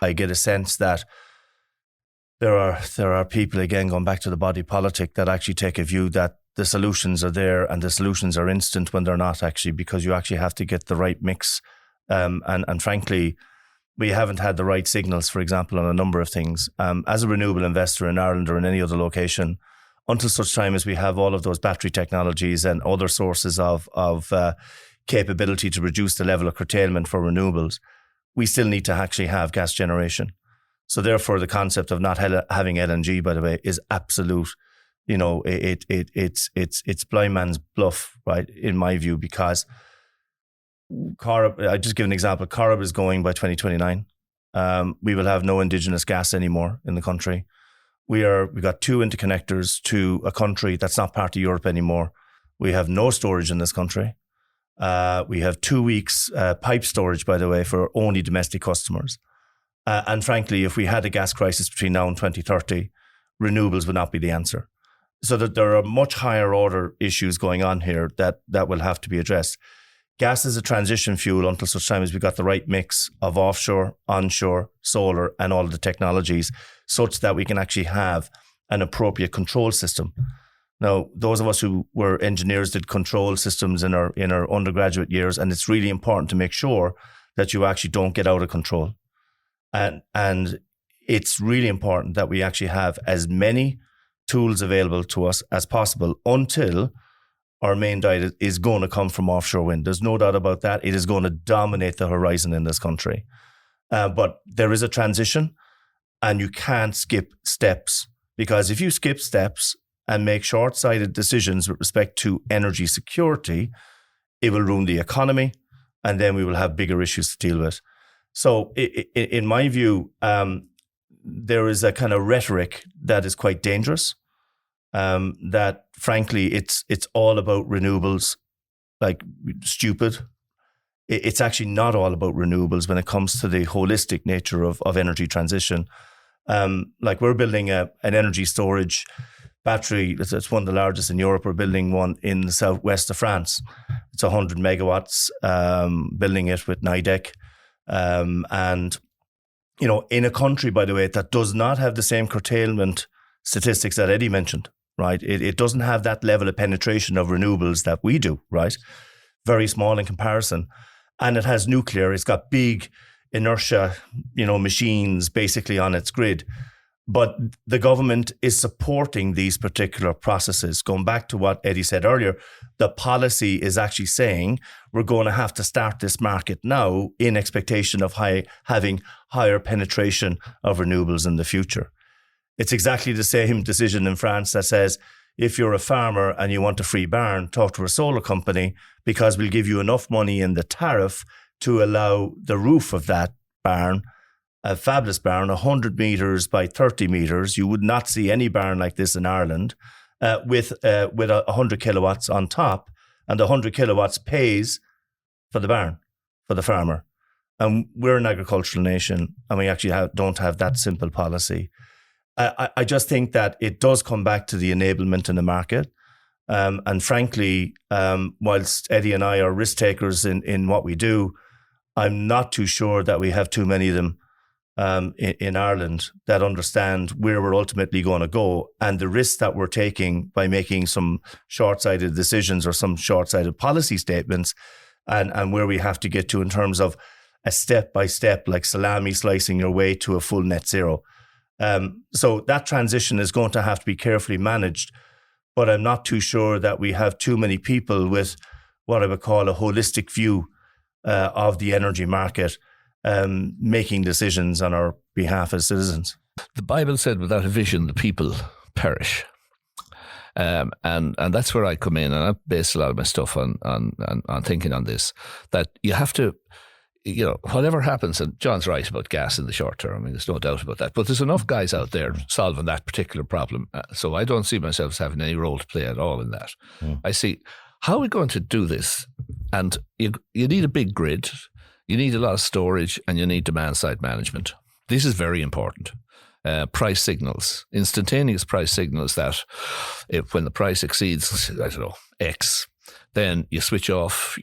I get a sense that there are people, again, going back to the body politic, that actually take a view that the solutions are there and the solutions are instant when they're not, actually, because you actually have to get the right mix. And frankly, we haven't had the right signals, for example, on a number of things. As a renewable investor in Ireland or in any other location, until such time as we have all of those battery technologies and other sources of capability to reduce the level of curtailment for renewables, we still need to actually have gas generation. So therefore, the concept of not having LNG, by the way, is absolute. It's blind man's bluff, right? In my view, because I just give an example. Corrib is going by 2029. We will have no indigenous gas anymore in the country. We got 2 interconnectors to a country that's not part of Europe anymore. We have no storage in this country. We have 2 weeks pipe storage, by the way, for only domestic customers. And frankly, if we had a gas crisis between now and 2030, renewables would not be the answer. So that there are much higher order issues going on here that will have to be addressed. Gas is a transition fuel until such time as we got the right mix of offshore, onshore, solar, and all of the technologies, such that we can actually have an appropriate control system. Now, those of us who were engineers did control systems in our undergraduate years, and it's really important to make sure that you actually don't get out of control. And it's really important that we actually have as many tools available to us as possible until our main diet is going to come from offshore wind. There's no doubt about that. It is going to dominate the horizon in this country. But there is a transition, and you can't skip steps, because if you skip steps and make short-sighted decisions with respect to energy security, it will ruin the economy, and then we will have bigger issues to deal with. So in my view, there is a kind of rhetoric that is quite dangerous, that frankly, it's all about renewables, like stupid. It's actually not all about renewables when it comes to the holistic nature of energy transition. Like we're building an energy storage battery. It's one of the largest in Europe. We're building one in the southwest of France. It's 100 megawatts, building it with NIDEC. And, in a country, by the way, that does not have the same curtailment statistics that Eddie mentioned, right? It doesn't have that level of penetration of renewables that we do, right? Very small in comparison. And it has nuclear. It's got big inertia, machines basically on its grid. But the government is supporting these particular processes. Going back to what Eddie said earlier, the policy is actually saying we're going to have to start this market now in expectation of having higher penetration of renewables in the future. It's exactly the same decision in France that says, if you're a farmer and you want a free barn, talk to a solar company, because we'll give you enough money in the tariff to allow the roof of that barn, a fabulous barn, 100 metres by 30 metres. You would not see any barn like this in Ireland, with 100 kilowatts on top, and the 100 kilowatts pays for the barn, for the farmer. And we're an agricultural nation, and we actually don't have that simple policy. I just think that it does come back to the enablement in the market. And frankly, whilst Eddie and I are risk takers in what we do, I'm not too sure that we have too many of them in Ireland that understand where we're ultimately going to go and the risks that we're taking by making some short-sighted decisions or some short-sighted policy statements, and where we have to get to in terms of a step-by-step, like salami slicing your way to a full net zero. So that transition is going to have to be carefully managed, but I'm not too sure that we have too many people with what I would call a holistic view of the energy market, making decisions on our behalf as citizens. The Bible said, without a vision, the people perish. And that's where I come in, and I base a lot of my stuff on thinking on this, that you have to, whatever happens, and John's right about gas in the short term, I mean, there's no doubt about that, but there's enough guys out there solving that particular problem. So I don't see myself as having any role to play at all in that. I see, how are we going to do this? And you need a big grid, you need a lot of storage, and you need demand-side management. This is very important. Price signals, instantaneous price signals that when the price exceeds, X, then you switch off,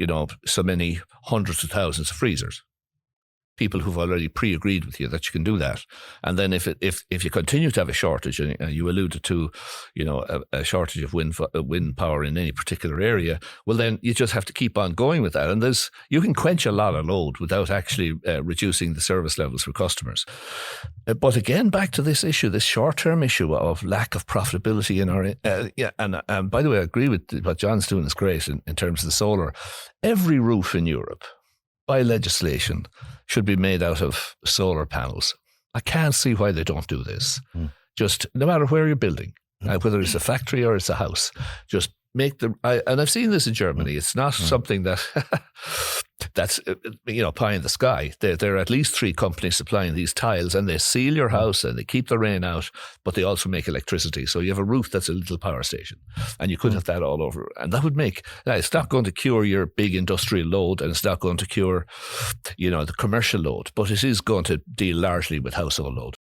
so many hundreds of thousands of freezers. people who've already pre-agreed with you that you can do that. And then if you continue to have a shortage, and you alluded to, a shortage of wind power in any particular area, well, then you just have to keep on going with that. And you can quench a lot of load without actually reducing the service levels for customers. But again, back to this issue, this short-term issue of lack of profitability in our, and by the way, I agree with what John's doing is great in terms of the solar. Every roof in Europe, by legislation, should be made out of solar panels. I can't see why they don't do this. Just no matter where you're building, whether it's a factory or it's a house, just make and I've seen this in Germany. It's not something that's pie in the sky. There are at least 3 companies supplying these tiles, and they seal your house and they keep the rain out, but they also make electricity. So you have a roof that's a little power station, and you could have that all over. And that would make, it's not going to cure your big industrial load, and it's not going to cure, the commercial load, but it is going to deal largely with household load.